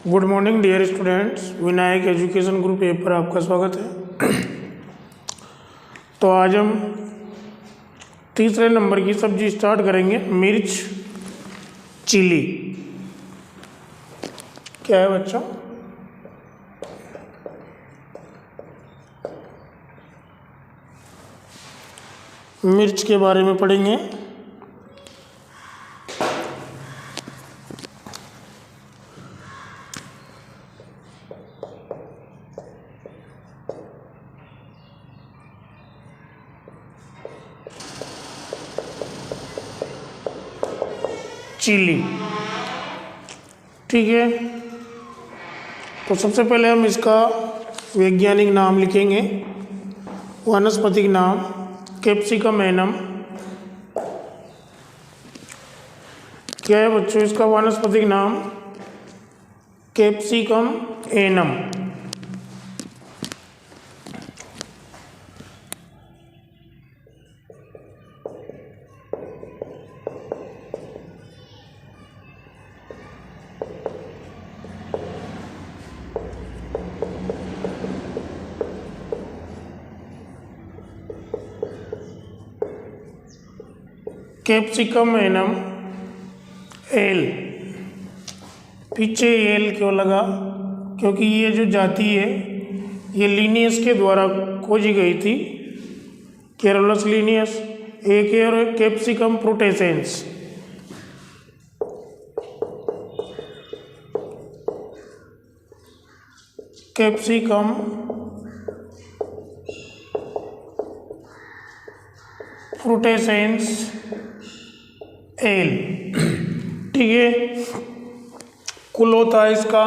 Good morning dear students, Vinayak education group app पर आपका स्वागत है। तो आज हम तीसरे नंबर की सब्जी स्टार्ट करेंगे, मिर्च चिली। क्या है बच्चों? मिर्च के बारे में पढ़ेंगे। चिली, ठीक है। तो सबसे पहले हम इसका वैज्ञानिक नाम लिखेंगे, वानस्पतिक नाम कैप्सिकम एनम। क्या है बच्चों इसका वानस्पतिक नाम? Capsicum annuum. Capsicum annuum L. पीछे एल क्यों लगा? क्योंकि ये जो जाति है ये लिनियस के द्वारा खोजी गई थी, कैरोलस लिनियस। एक है और कैप्सिकम प्रोटेसेंस। कैप्सिकम प्रोटेसेंस एल, ठीक है। कुल होता है इसका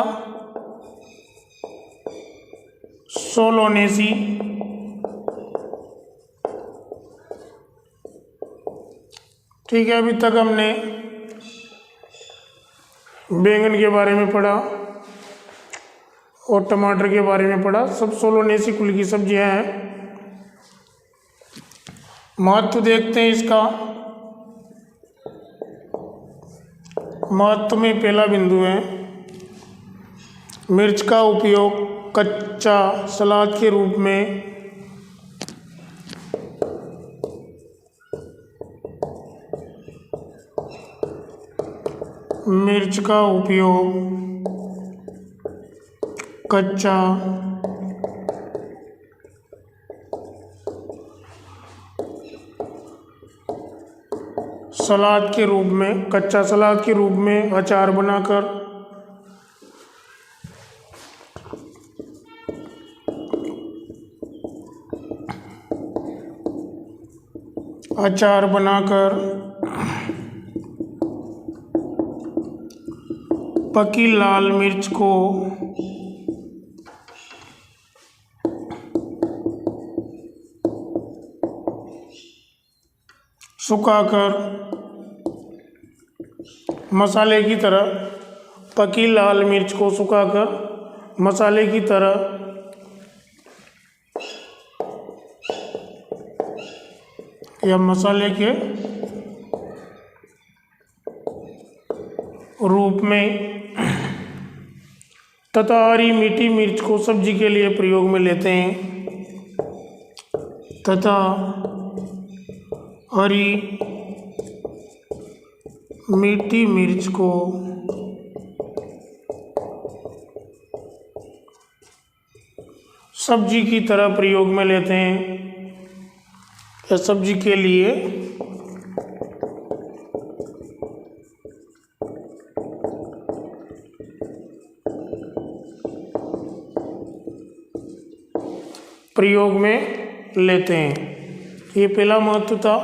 सोलोनेसी। ठीक है, अभी तक हमने बैंगन के बारे में पढ़ा और टमाटर के बारे में पढ़ा। सब सोलोनेसी कुल की सब्जियां हैं। महत्व देखते हैं इसका। महत्व में पहला बिंदु है, मिर्च का उपयोग कच्चा सलाद के रूप में मिर्च का उपयोग कच्चा सलाद के रूप में, कच्चा सलाद के रूप में अचार बनाकर, पकी लाल मिर्च को सुखाकर मसाले की तरह, पकी लाल मिर्च को सुखाकर मसाले की तरह या मसाले के रूप में, तथा हरी मीठी मिर्च को सब्जी के लिए प्रयोग में लेते हैं, तथा हरी मीठी मिर्च को सब्जी की तरह प्रयोग में लेते हैं या सब्जी के लिए प्रयोग में लेते हैं। ये पहला महत्व था।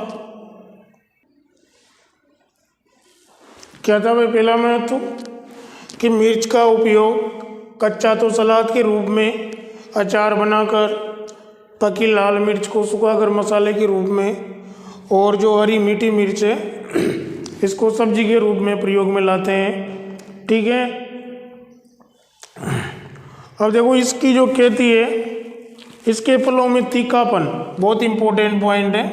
क्या था वह पहला महत्व? कि मिर्च का उपयोग कच्चा तो सलाद के रूप में, अचार बनाकर, पकी लाल मिर्च को सुखाकर मसाले के रूप में, और जो हरी मीठी मिर्च है इसको सब्जी के रूप में प्रयोग में लाते हैं, ठीक है। अब देखो इसकी जो खेती है, इसके फलों में तीखापन बहुत इंपॉर्टेंट पॉइंट है।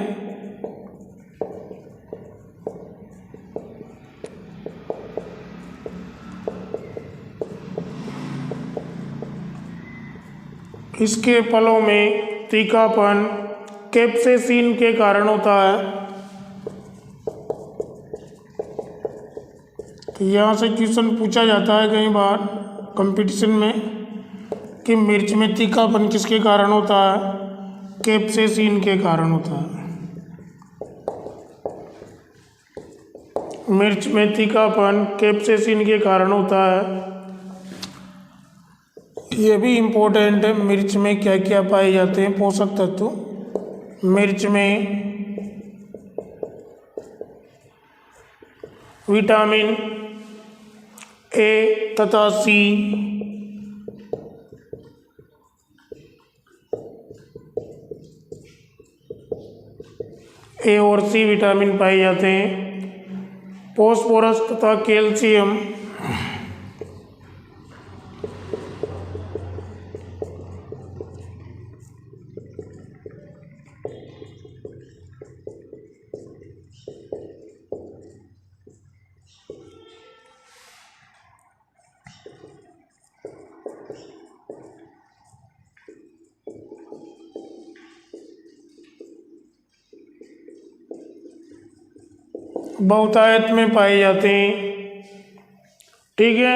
इसके फलों में तीखापन कैप्सेसिन के कारण होता है। तो यहाँ से क्वेश्चन पूछा जाता है कई बार कंपटीशन में कि मिर्च में तीखापन किसके कारण होता है? कैप्सेसिन के कारण होता है। मिर्च में तीखापन कैप्सेसिन के कारण होता है। ये भी इम्पोर्टेंट है, मिर्च में क्या क्या पाए जाते हैं पोषक तत्व। मिर्च में विटामिन ए तथा सी, ए और सी विटामिन पाए जाते हैं। फॉस्फोरस तथा कैल्शियम, बहुतायत में पाए जाते हैं। ठीक है,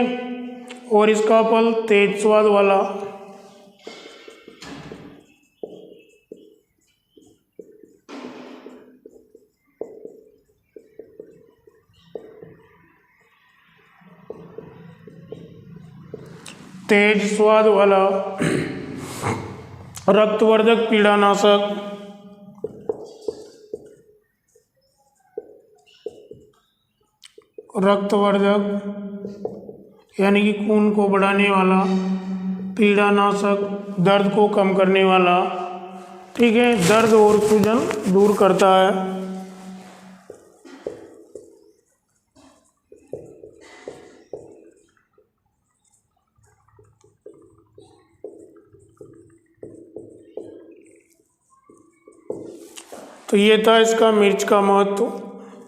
और इसका फल तेज स्वाद वाला, तेज स्वाद वाला, रक्तवर्धक, पीड़ानाशक, रक्तवर्धक यानी कि खून को बढ़ाने वाला, पीड़ानाशक दर्द को कम करने वाला। ठीक है, दर्द और सूजन दूर करता है। तो ये था इसका मिर्च का महत्व।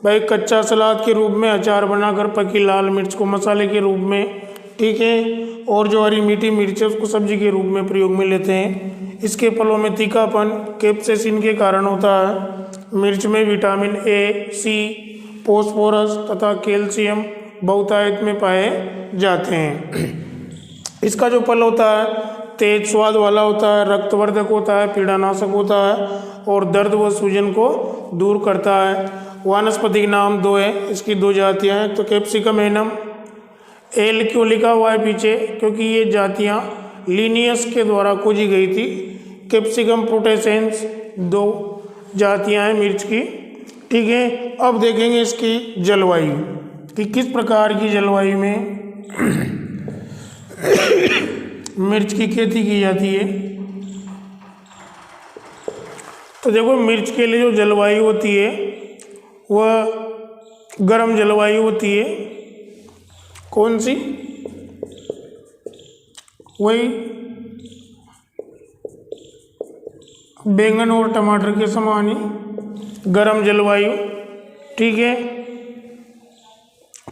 भाई कच्चा सलाद के रूप में, अचार बनाकर पकी लाल मिर्च को मसाले के रूप में, ठीक है, और जो हरी मीठी मिर्च है उसको सब्जी के रूप में प्रयोग में लेते हैं। इसके फलों में तीखापन कैप्सेसिन के कारण होता है। मिर्च में विटामिन ए, सी, फॉस्फोरस तथा कैल्शियम बहुतायत में पाए जाते हैं। इसका जो फल होता है तेज स्वाद वाला होता है, रक्तवर्धक होता है, पीड़ानाशक होता है और दर्द व सूजन को दूर करता है। वानस्पतिक नाम दो है, इसकी दो जातियां हैं। तो कैप्सिकम एनम, एल क्यों लिखा हुआ है पीछे? क्योंकि ये जातियां लीनियस के द्वारा खोजी गई थी। कैप्सिकम प्रोटेसेंस दो जातियां हैं मिर्च की। ठीक है, अब देखेंगे इसकी जलवायु कि किस प्रकार की जलवायु में मिर्च की खेती की जाती है। तो देखो, मिर्च के लिए जो जलवायु होती है वह गर्म जलवायु होती है। कौन सी? वही बैंगन और टमाटर के समान ही गर्म जलवायु। ठीक है,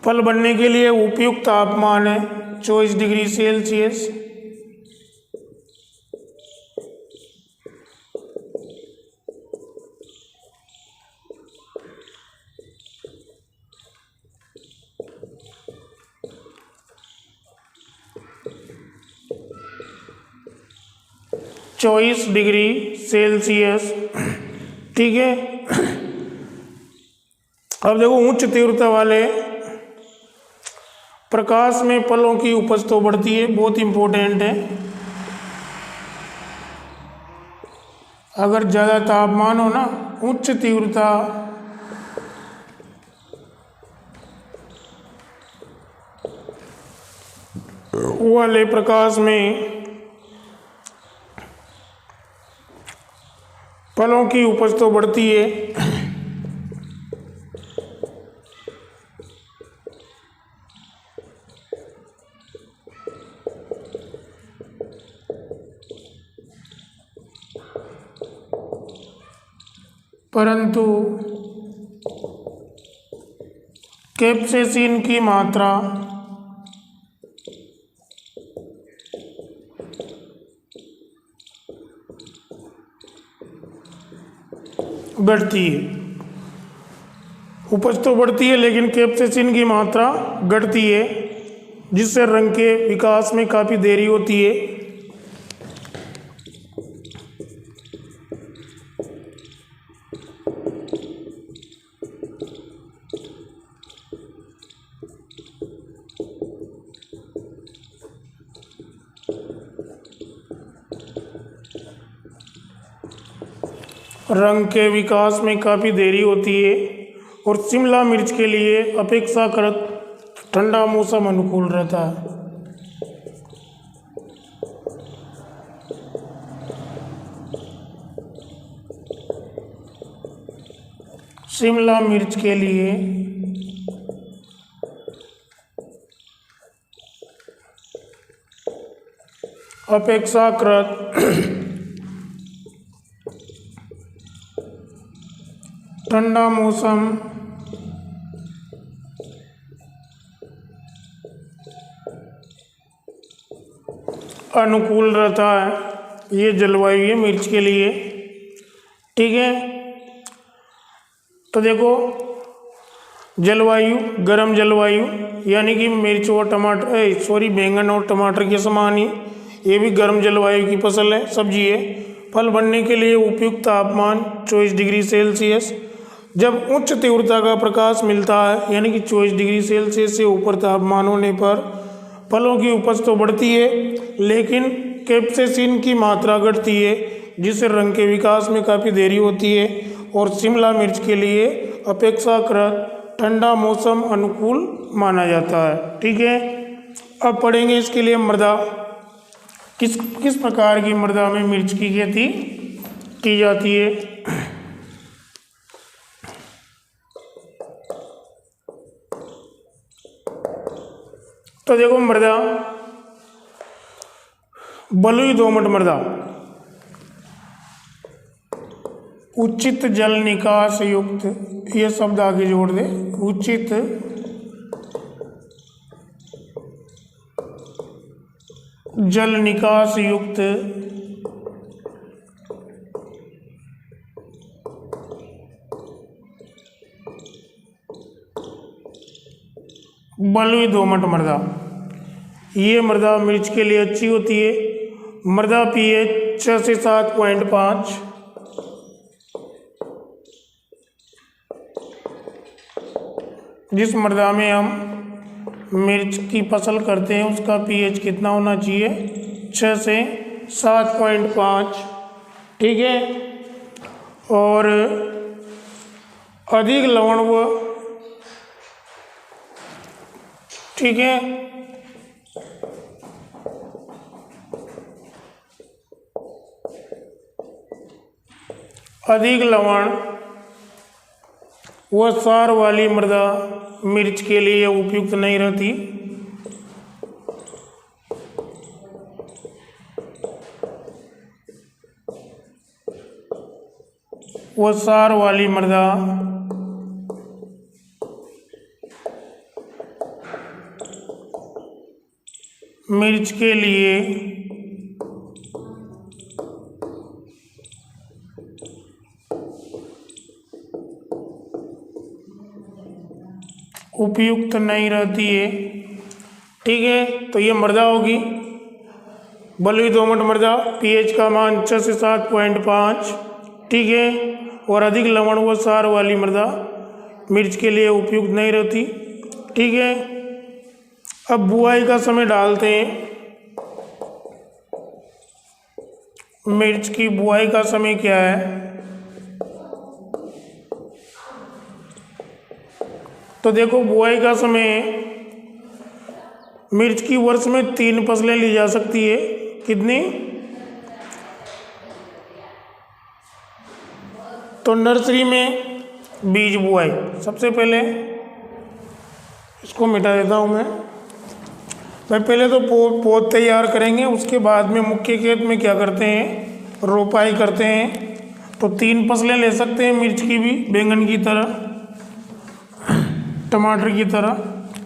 फल बनने के लिए उपयुक्त तापमान है 24 डिग्री सेल्सियस। ठीक है, अब देखो उच्च तीव्रता वाले प्रकाश में फलों की उपज तो बढ़ती है, बहुत इंपॉर्टेंट है। अगर ज़्यादा तापमान हो ना, उच्च तीव्रता वाले प्रकाश में फलों की उपज तो बढ़ती है, परंतु कैप्सेसिन की मात्रा बढ़ती है। उपज तो बढ़ती है लेकिन कैप्सेसिन की मात्रा घटती है, जिससे रंग के विकास में काफ़ी देरी होती है। रंग के विकास में काफ़ी देरी होती है और शिमला मिर्च के लिए अपेक्षाकृत ठंडा मौसम अनुकूल रहता है। शिमला मिर्च के लिए अपेक्षाकृत ठंडा मौसम अनुकूल रहता है। ये जलवायु है मिर्च के लिए, ठीक है। तो देखो, जलवायु गर्म जलवायु यानी कि मिर्च और टमाटर बैंगन और टमाटर के समान ही ये भी गर्म जलवायु की फसल है, सब्जी है। फल बनने के लिए उपयुक्त तापमान 24 डिग्री सेल्सियस। जब उच्च तीव्रता का प्रकाश मिलता है यानी कि 24 डिग्री सेल्सियस से ऊपर तापमान होने पर फलों की उपज तो बढ़ती है लेकिन कैप्सेसिन की मात्रा घटती है, जिससे रंग के विकास में काफ़ी देरी होती है और शिमला मिर्च के लिए अपेक्षाकृत ठंडा मौसम अनुकूल माना जाता है, ठीक है। अब पढ़ेंगे इसके लिए मृदा, किस प्रकार की मृदा में मिर्च की खेती की जाती है। तो देखो, मृदा बलुई दोमट मृदा उचित जल निकास युक्त, ये शब्द आगे जोड़ दे, उचित जल निकास युक्त बलुई दोमट मृदा, ये मृदा मिर्च के लिए अच्छी होती है। मृदा पीएच 6 से 7.5, जिस मृदा में हम मिर्च की फसल करते हैं उसका पीएच कितना होना चाहिए, 6 से 7.5, ठीक है। और अधिक लवण व, ठीक है, अधिक लवण व सार वाली मृदा मिर्च के लिए उपयुक्त नहीं रहती। वह सार वाली मृदा मिर्च के लिए उपयुक्त नहीं रहती है, ठीक है। तो ये मृदा होगी बलुई दोमट मृदा, पीएच का मान 6 से 7.5, ठीक है। और अधिक लवण व सार वाली मृदा मिर्च के लिए उपयुक्त नहीं रहती, ठीक है। अब बुआई का समय डालते हैं। मिर्च की बुआई का समय क्या है, तो देखो बुआई का समय मिर्च की वर्ष में 3 फसलें ली जा सकती है। कितनी, तो नर्सरी में बीज बुआई, सबसे पहले इसको मिटा देता हूँ मैं भाई। पहले तो पौध तैयार करेंगे, उसके बाद में मुख्य खेत में क्या करते हैं, रोपाई करते हैं। तो 3 फसलें ले सकते हैं मिर्च की भी, बैंगन की तरह, टमाटर की तरह,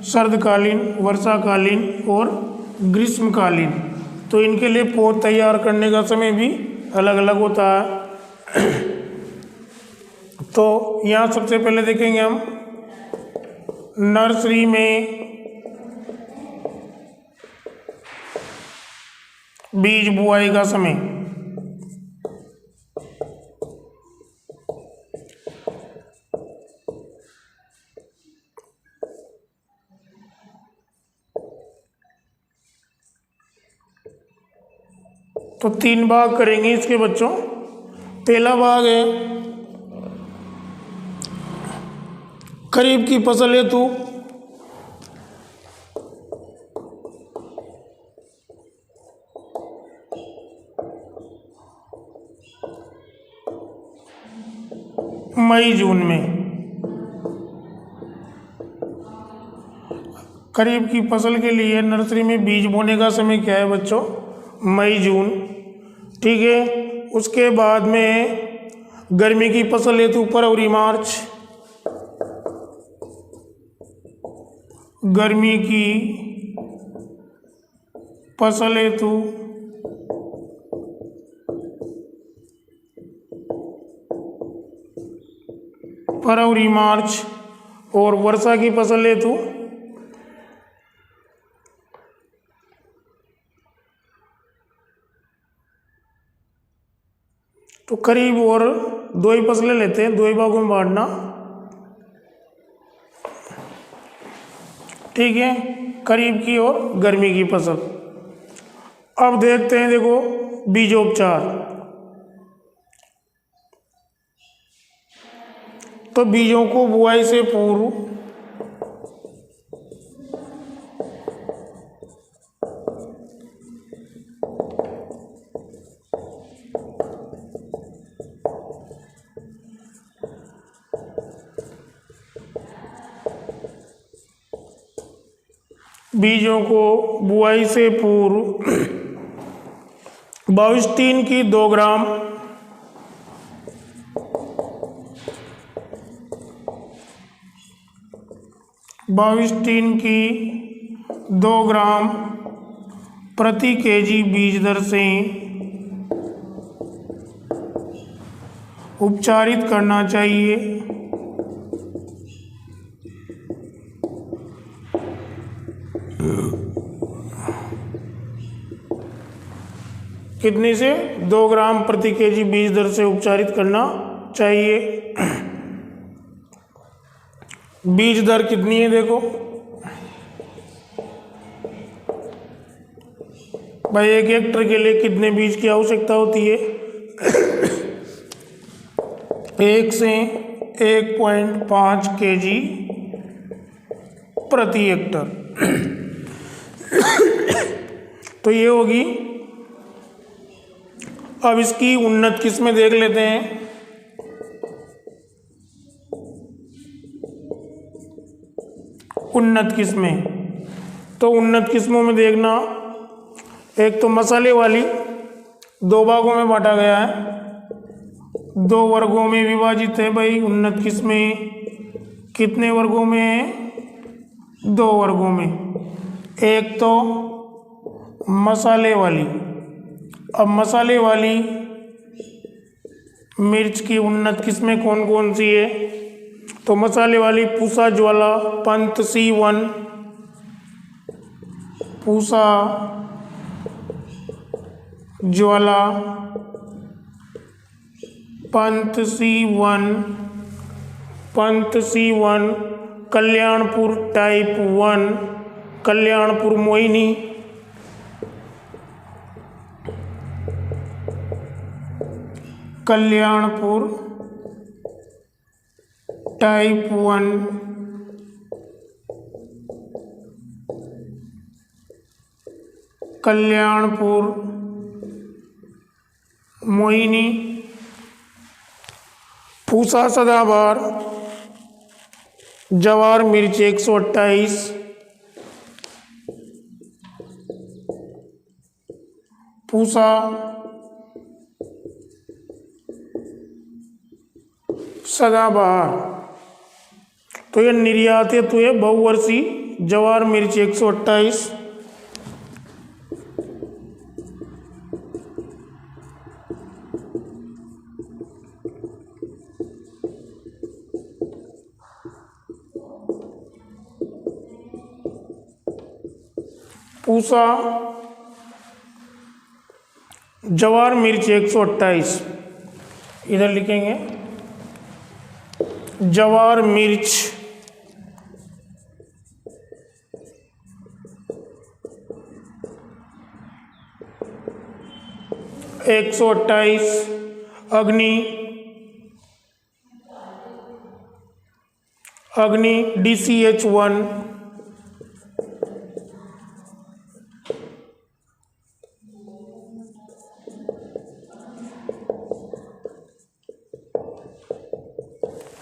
सर्दकालीन, वर्षाकालीन और ग्रीष्मकालीन। तो इनके लिए पौध तैयार करने का समय भी अलग अलग होता है। तो यहाँ सबसे पहले देखेंगे हम नर्सरी में बीज बुआई का समय। तो 3 भाग करेंगे इसके बच्चों। पहला भाग है खरीफ की फसल हेतु मई जून में। खरीफ की फसल के लिए नर्सरी में बीज बोने का समय क्या है बच्चों? मई जून। ठीक है। उसके बाद में गर्मी की फसल हेतु फरवरी मार्च। गर्मी की फसल हेतु फरवरी मार्च। और वर्षा की फसल हेतु तो करीब और 2 ही फसलें लेते हैं, 2 ही भागों में बांटना। ठीक है, खरीफ की और गर्मी की फसल। अब देखते हैं, देखो बीजोपचार। तो बीजों को बुआई से पूर्व बीजों को बुआई से पूर्व 22-3 की 2 ग्राम 22-3 की 2 ग्राम प्रति केजी बीज दर से उपचारित करना चाहिए। कितने से? 2 ग्राम प्रति केजी बीज दर से उपचारित करना चाहिए। बीज दर कितनी है देखो भाई, 1 हेक्टर के लिए कितने बीज की आवश्यकता होती है? 1 से 1.5 केजी प्रति हेक्टर। तो ये होगी। अब इसकी उन्नत किस्में देख लेते हैं। उन्नत किस्में, तो उन्नत किस्मों में देखना, एक तो मसाले वाली 2 भागों में बांटा गया है, 2 वर्गों में विभाजित है भाई। उन्नत किस्में कितने वर्गों में है? 2 वर्गों में। एक तो मसाले वाली। अब मसाले वाली मिर्च की उन्नत किस्में कौन कौन सी है? तो मसाले वाली Pusa Jwala Pant C1, Pusa Jwala Pant C1, Pant C1, Kalyanpur type 1, Kalyanpur Mohini, Kalyanpur type 1, Kalyanpur Mohini, Pusa Sadabahar, जवार मिर्च 128, पूसा सदाबहार। तो ये निर्यात हेतु है बहुवर्षीय जवार मिर्च 128। पूसा, जवार मिर्च 128, इधर लिखेंगे जवार मिर्च 128, अग्नि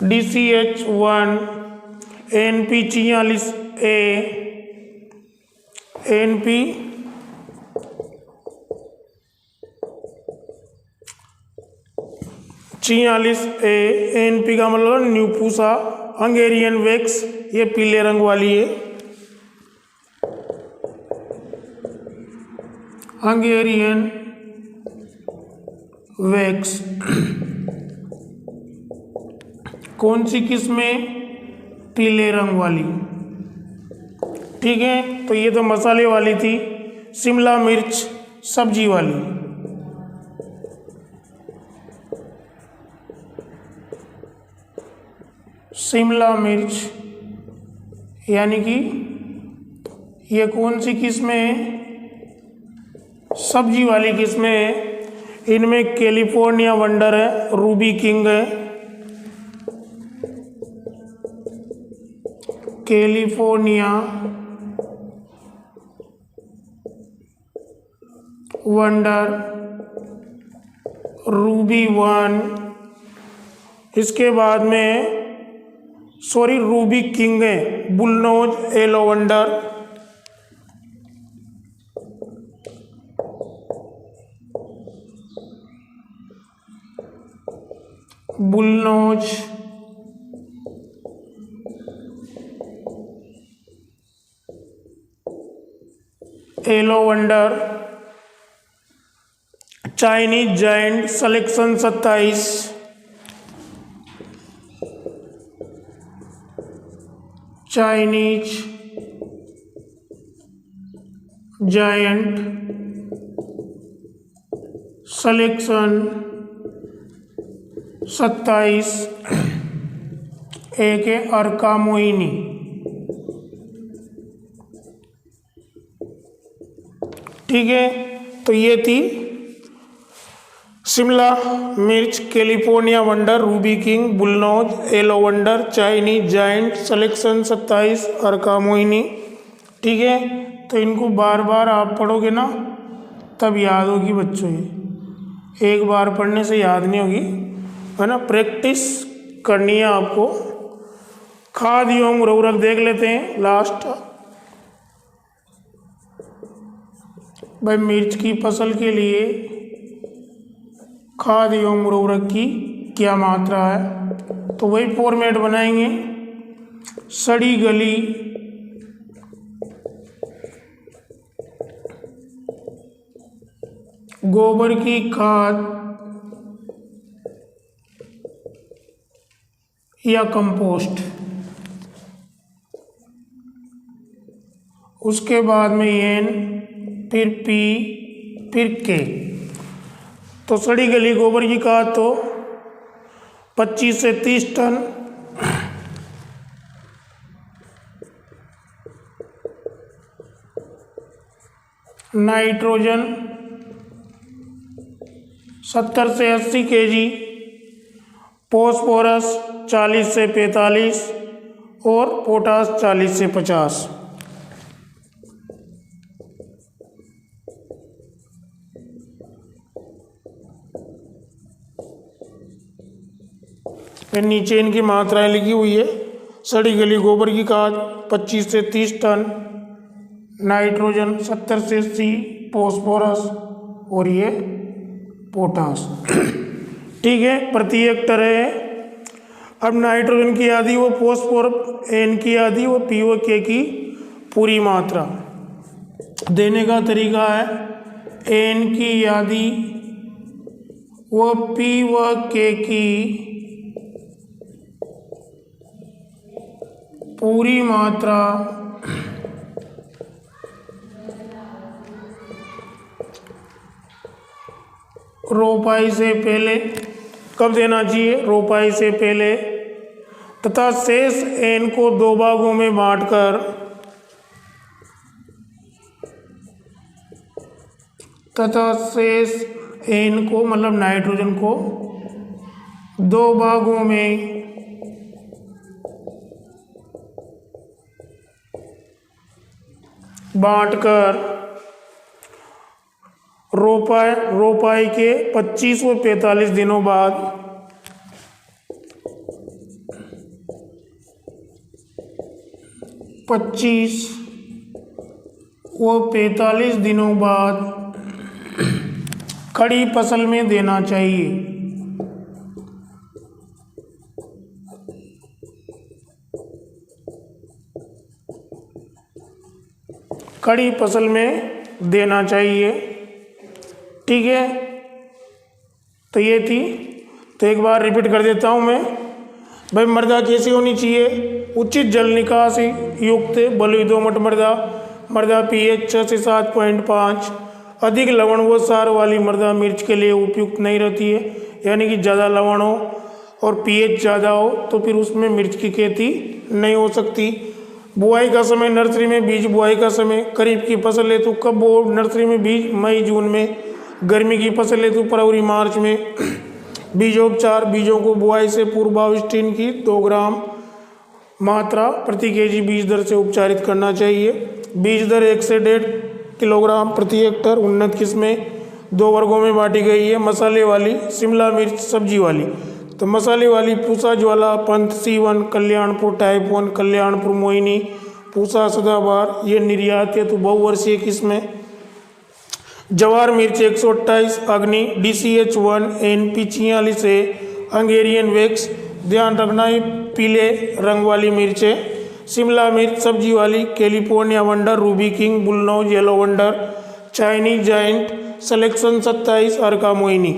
DCH1, NP46A, NP का मतलब न्यूपूसा, हंगेरियन वैक्स, ये पीले रंग वाली है, हंगेरियन वैक्स। कौन सी किस्म है? पीले रंग वाली। ठीक है, तो ये तो मसाले वाली थी। शिमला मिर्च सब्जी वाली। शिमला मिर्च यानी कि ये कौन सी किस्म है? सब्जी वाली किस्म है। इनमें कैलिफोर्निया वंडर है, रूबी किंग है, कैलिफोर्निया वंडर, रूबी 1, इसके बाद में रूबी किंग है, bullnose yellow wonder, bullnose yellow wonder, Chinese giant selection 27, Chinese giant selection 27, एक है अर्का मोहिनी। ठीक है, तो ये थी शिमला मिर्च, California wonder, ruby king, bullnose yellow wonder, Chinese giant selection 27, Arka Mohini. ठीक है, तो इनको बार बार आप पढ़ोगे ना तब याद होगी बच्चों। ये एक बार पढ़ने से याद नहीं होगी, है ना, प्रैक्टिस करनी है आपको। खाद एवं उर्वरक देख लेते हैं लास्ट। भाई मिर्च की फसल के लिए खाद एवं उर्वरक की क्या मात्रा है, तो वही फॉर्मेट बनाएंगे। सड़ी गली गोबर की खाद या कंपोस्ट, उसके बाद में एन, फिर पी, फिर के। तो सड़ी गली गोबर की खाद तो 25 से 30 टन, नाइट्रोजन 70 से 80 kg, फॉस्फोरस 40 से 45 और पोटास 40 से 50। फिर नीचे इनकी मात्राएं लिखी हुई है। सड़ी गली गोबर की खाद 25 से 30 टन, नाइट्रोजन 70 से 80, फॉस्फोरस और ये पोटास। ठीक है, प्रति हेक्टर है। अब नाइट्रोजन की आधी वो फॉस्फोरस, एन की आधी वो पी व के की पूरी मात्रा। देने का तरीका है एन की आधी वो पी व के की पूरी मात्रा रोपाई से पहले, कब देना चाहिए? रोपाई से पहले। तथा शेष एन को 2 भागों में बांटकर, तथा शेष एन को मतलब नाइट्रोजन को 2 भागों में बांटकर रोपाई के 25 व 45 दिनों बाद 25 व 45 दिनों बाद खड़ी फसल में देना चाहिए। खड़ी फसल में देना चाहिए। ठीक है, तो ये थी। तो एक बार रिपीट कर देता हूँ मैं। भाई मृदा कैसी होनी चाहिए? उचित जल निकास युक्त बलुई दोमट मृदा, मृदा पीएच 6 से 7.5। अधिक लवण व सार वाली मृदा मिर्च के लिए उपयुक्त नहीं रहती है, यानी कि ज़्यादा लवण हो और पीएच ज़्यादा हो तो फिर उसमें मिर्च की खेती नहीं हो सकती। बुआई का समय, नर्सरी में बीज बुआई का समय, खरीफ की फसल हेतु कब बो? नर्सरी में बीज मई जून में, गर्मी की फसल हेतु फरवरी मार्च में। बीजोपचार, बीजों को बुआई से पूर्व बाविस्टीन की 2 ग्राम मात्रा प्रति केजी बीज दर से उपचारित करना चाहिए। बीज दर 1 से 1.5 किलोग्राम प्रति हेक्टर। उन्नत किस्में 2 वर्गों में बांटी गई है, मसाले वाली, शिमला मिर्च, सब्जी वाली। तो मसाले वाली पूसा ज्वाला, पंथ, C1, कल्याणपुर टाइप 1, कल्याणपुर मोहिनी, पूसा सदाबहार, ये निर्यात हेतु बहुवर्षीय किस्में। जवार मिर्च 128, अग्नि, DCH1, NP 46 है, हंगेरियन वेक्स। ध्यान रखना ये पीले रंग वाली मिर्च है। शिमला मिर्च सब्जी वाली, California wonder, ruby king, bullnose, yellow wonder, Chinese giant, selection 27, Arka Mohini.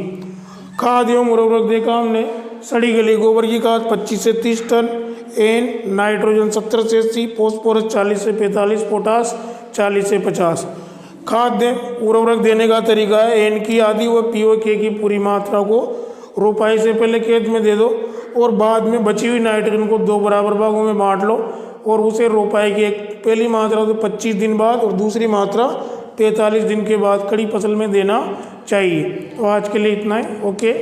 खाद एवं उर्वरक देखा हमने। सड़ी गली गोबर की खाद 25 से 30 टन, एन नाइट्रोजन 70 से 80, फॉस्फोरस 40 से 45, पोटास 40 से 50। खाद दें, उर्वरक देने का तरीका है, एन की आधी व POK की पूरी मात्रा को रोपाई से पहले खेत में दे दो और बाद में बची हुई नाइट्रोजन को 2 बराबर भागों में बांट लो और उसे रोपाई की पहली मात्रा तो 25 दिन बाद और दूसरी मात्रा 45 दिन के बाद खड़ी फसल में देना चाहिए। तो आज के लिए इतना ही। ओके।